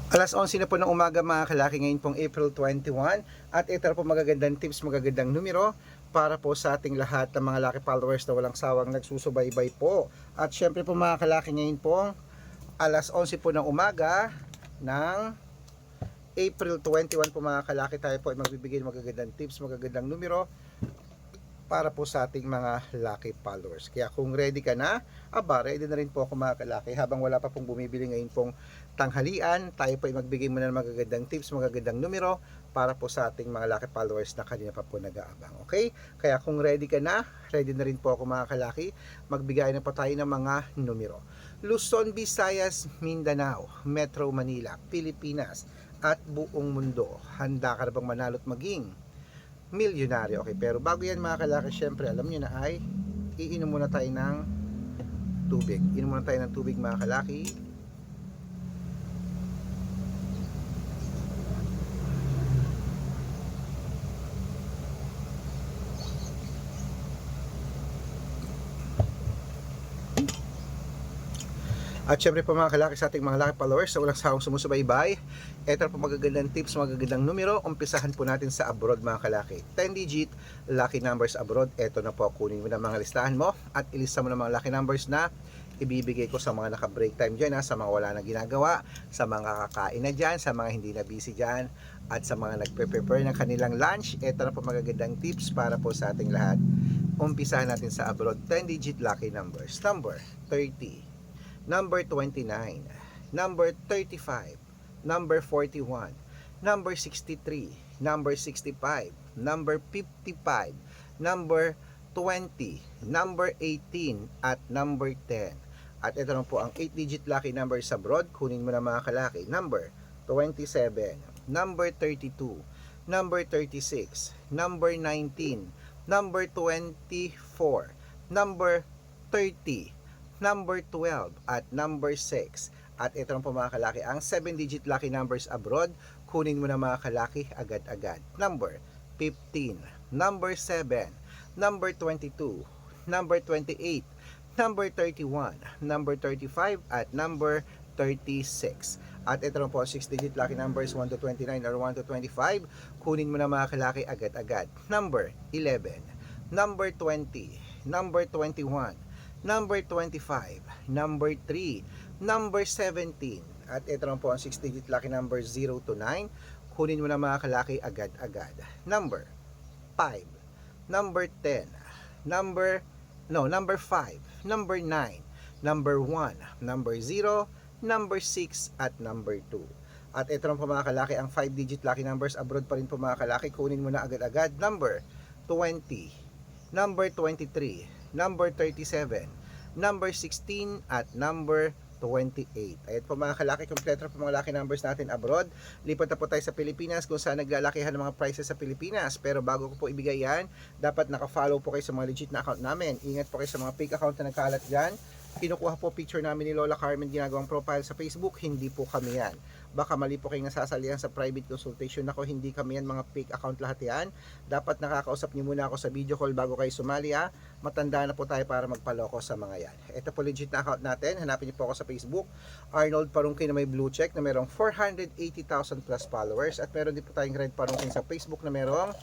Alas 11 na po ng umaga mga kalaki, ngayon pong April 21, at ito na po magagandang tips, magagandang numero para po sa ating lahat ng mga lucky followers na walang sawang nagsusubaybay po. At syempre po mga kalaki, ngayon pong alas 11 po ng umaga ng April 21 po mga kalaki, tayo po ay magbibigay ng magagandang tips, magagandang numero para po sa ating mga lucky followers. Kaya kung ready ka na, ready na rin po ako mga kalaki. Habang wala pa pong bumibili ngayon pong tanghalian, tayo po ay magbigay muna ng magagandang tips, magagandang numero para po sa ating mga lucky followers na kanina pa po nag-aabang. Okay? Kaya kung ready ka na, ready na rin po ako mga kalaki. Magbigay na po tayo ng mga numero. Luzon, Visayas, Mindanao, Metro Manila, Pilipinas, at buong mundo. Handa ka na bang manalo at maging milyonaryo? Okay, pero bago yan mga kalaki, syempre alam nyo na ay iinom muna tayo ng tubig. Inom muna tayo ng tubig mga kalaki. At syempre po mga kalaki, sa ating mga lucky followers sa walang sawang sumusubaybay, ito po magagandang tips, magagandang numero. Umpisahan po natin sa abroad mga kalaki. 10 digit lucky numbers abroad. Ito na po, kunin mo na mga listahan mo at ilista mo na mga lucky numbers na ibibigay ko sa mga naka-break time dyan, sa mga wala na ginagawa, sa mga kakain na dyan, sa mga hindi na busy dyan, at sa mga nagpe-prepare ng kanilang lunch. Ito na po magagandang tips para po sa ating lahat. Umpisahan natin sa abroad. 10 digit lucky numbers. Number 30, number 29, number 35, number 41, number 63, number 65, number 55, number 20, number 18, at number 10. At ito lang po ang 8-digit lucky numbers abroad. Kunin mo na mga kalaki. Number 27, number 32, number 36, number 19, number 24, number 30, number 12, at number 6. At ito lang po mga kalaki, ang 7-digit lucky numbers abroad. Kunin mo na mga kalaki agad-agad. Number 15, number 7, number 22, number 28, number 31, number 35, at number 36. At ito lang po ang 6-digit lucky numbers 1 to 29 or 1 to 25. Kunin mo na mga kalaki agad-agad. Number 11, number 20, number 21, number 25, number 3, number 17. At ito lang po ang 6-digit lucky number 0 to 9. Kunin mo na mga kalaki agad-agad. Number 5, number 10, number 5, number 9, number 1, number 0, number 6, at number 2. At ito lang po mga kalaki, ang 5-digit lucky numbers abroad pa rin po mga kalaki. Kunin mo na agad-agad. Number 20, number 23, number 37, number 16, at number 28. Ayan po mga kalaki, kompleto po mga lucky numbers natin abroad. Lipat na po tayo sa Pilipinas kung saan naglalakihan ng mga prices sa Pilipinas. Pero bago ko po ibigay yan, dapat naka-follow po kayo sa mga legit na account namin. Ingat po kayo sa mga fake account na nagkalat dyan. Kinukuha po picture namin ni Lola Carmen, ginagawang profile sa Facebook. Hindi po kami yan. Baka mali po kayo nasasalihan sa private consultation. Ako, hindi kami yan, mga fake account lahat yan. Dapat nakakausap niyo muna ako sa video call bago kayo sumali. Matanda na po tayo para magpaloko sa mga yan. Ito po legit na account natin. Hanapin niyo po ako sa Facebook, Arnold Parungkin, na may blue check na merong 480,000 plus followers. At meron din po tayong Red Parungkin sa Facebook na merong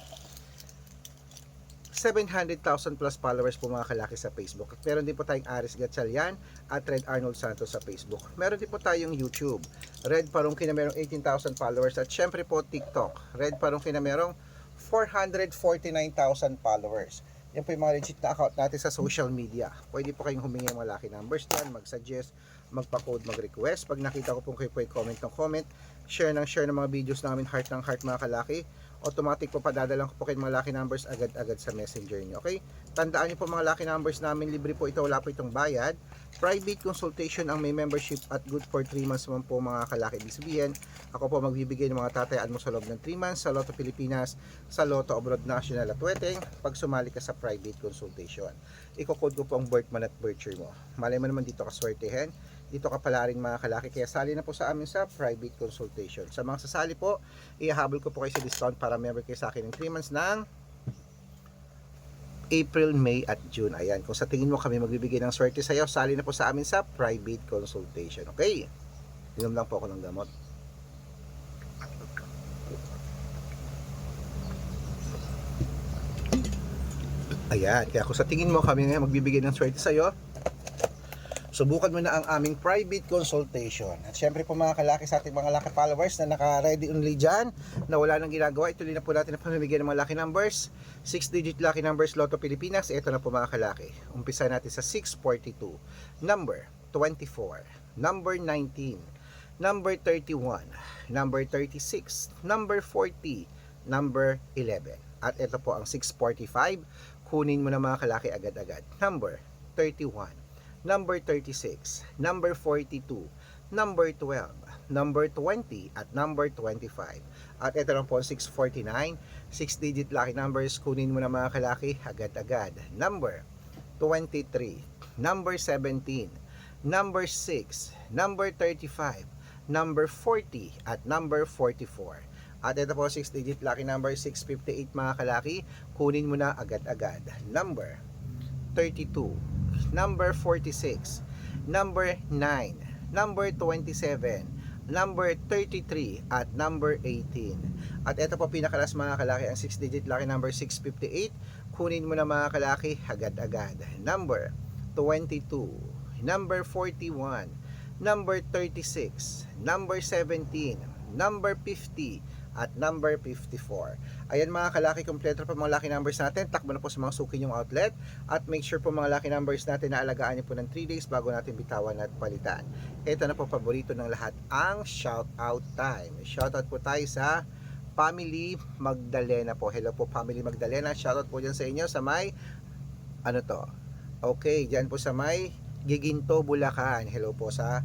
700,000 plus followers po mga kalaki sa Facebook. At meron din po tayong Aris Gatchalian at Red Arnold Santos sa Facebook. Meron din po tayong YouTube, Red Parungkin, na merong 18,000 followers. At syempre po TikTok, Red Parungkin, na merong 449,000 followers. Yan po yung mga legit na account natin sa social media. Pwede po kayong humingi ng mga lucky numbers dyan, mag-suggest, magpa-code, mag-request. Pag nakita ko po kayo po yung comment ng comment, share ng mga videos namin, heart ng heart mga kalaki. Automatic po padadalang ko po kayo mga lucky numbers agad-agad sa messenger nyo. Okay? Tandaan nyo po mga lucky numbers namin, libre po ito, wala po itong bayad. Private consultation ang may membership at good for 3 months naman po mga kalaki. Ibig sabihin, ako po magbibigay ng mga tatayaan mo sa loob ng 3 months sa Lotto Pilipinas, sa Lotto Abroad National at Weteng pag sumali ka sa private consultation. Iko-code ko po ang birth month at birth year mo. Malay mo naman dito ka swertehin, dito ka pala rin mga kalaki, kaya sali na po sa amin sa private consultation. Sa mga sasali po, ihahabol ko po kayo sa discount para member kayo sa akin ng 3 months ng April, May at June. Ayan, kung sa tingin mo kami magbibigay ng swerte sa iyo, sali na po sa amin sa private consultation. Okay? Inom lang po ako ng gamot. Ayan, kaya kung sa tingin mo kami ngayon magbibigay ng swerte sa'yo, subukan mo na ang aming private consultation. At syempre po mga kalaki sa ating mga lucky followers na naka-ready only dyan, na wala nang ginagawa, ituloy na po natin ang pamimigay ng mga lucky numbers. 6-digit lucky numbers Lotto Pilipinas. Ito na po mga kalaki. Umpisa natin sa 642, number 24, number 19, number 31, number 36, number 40, number 11. At ito po ang 645. Kunin mo na mga kalaki agad-agad. Number 31, number 36, number 42, number 12, number 20, at number 25. At ito lang po ang 649, 6-digit lucky numbers, kunin mo na mga kalaki, agad-agad. Number 23, number 17, number 6, number 35, number 40, at number 44. At ito po 6-digit lucky number 658 mga kalaki, kunin mo na agad-agad. Number 32, number 46, number 9, number 27, number 33, at number 18. At ito po pinakalas mga kalaki ang 6-digit lucky number 658. Kunin mo na mga kalaki agad-agad. Number 22, number 41, number 36, number 17, number 50, at number 54. Ayan mga kalaki, kompleto po mga lucky numbers natin. Takbo na po sa mga suki yung outlet. At make sure po mga lucky numbers natin na alagaan niyo po ng 3 days bago natin bitawan at palitan. Ito na po paborito ng lahat, ang shout out time. Shout out po tayo sa Family Magdalena po. Hello po Family Magdalena. Shout out po dyan sa inyo sa may ano to. Okay, dyan po sa may Giginto, Bulacan. Hello po sa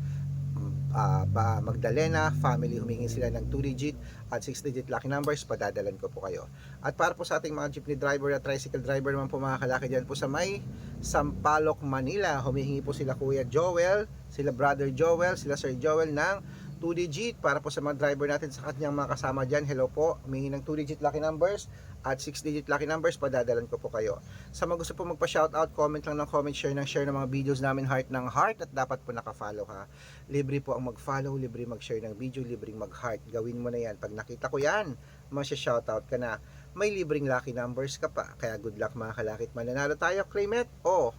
Magdalena family, humingi sila ng 2-digit at 6-digit lucky numbers, padadalan ko po kayo. At para po sa ating mga jeepney driver at tricycle driver naman po mga kalaki dyan po sa may Sampaloc, Manila, humihingi po sila Kuya Joel, sila Brother Joel, sila Sir Joel ng 2-digit para po sa mga driver natin sa kanyang mga kasama dyan. Hello po, humingi ng 2-digit lucky numbers at 6-digit lucky numbers, padadalan ko po kayo. Sa mga gusto po magpa-shoutout, comment lang ng comment, share ng mga videos namin, heart ng heart, at dapat po naka-follow ha. Libre po ang mag-follow, libre mag-share ng video, libreng mag-heart. Gawin mo na yan. Pag nakita ko yan, masya-shoutout ka na. May libreng lucky numbers ka pa. Kaya good luck mga kalaki. Mananalo tayo, Claimet.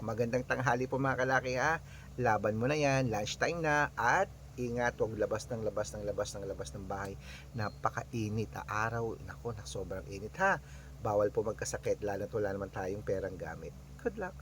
Magandang tanghali po mga kalaki ha. Laban mo na yan, lunchtime na, at ingat, huwag labas ng bahay. Napakainit araw. Nako, sobrang init ha. Bawal po magkasakit, lalo wala naman tayong perang gamit. Good luck.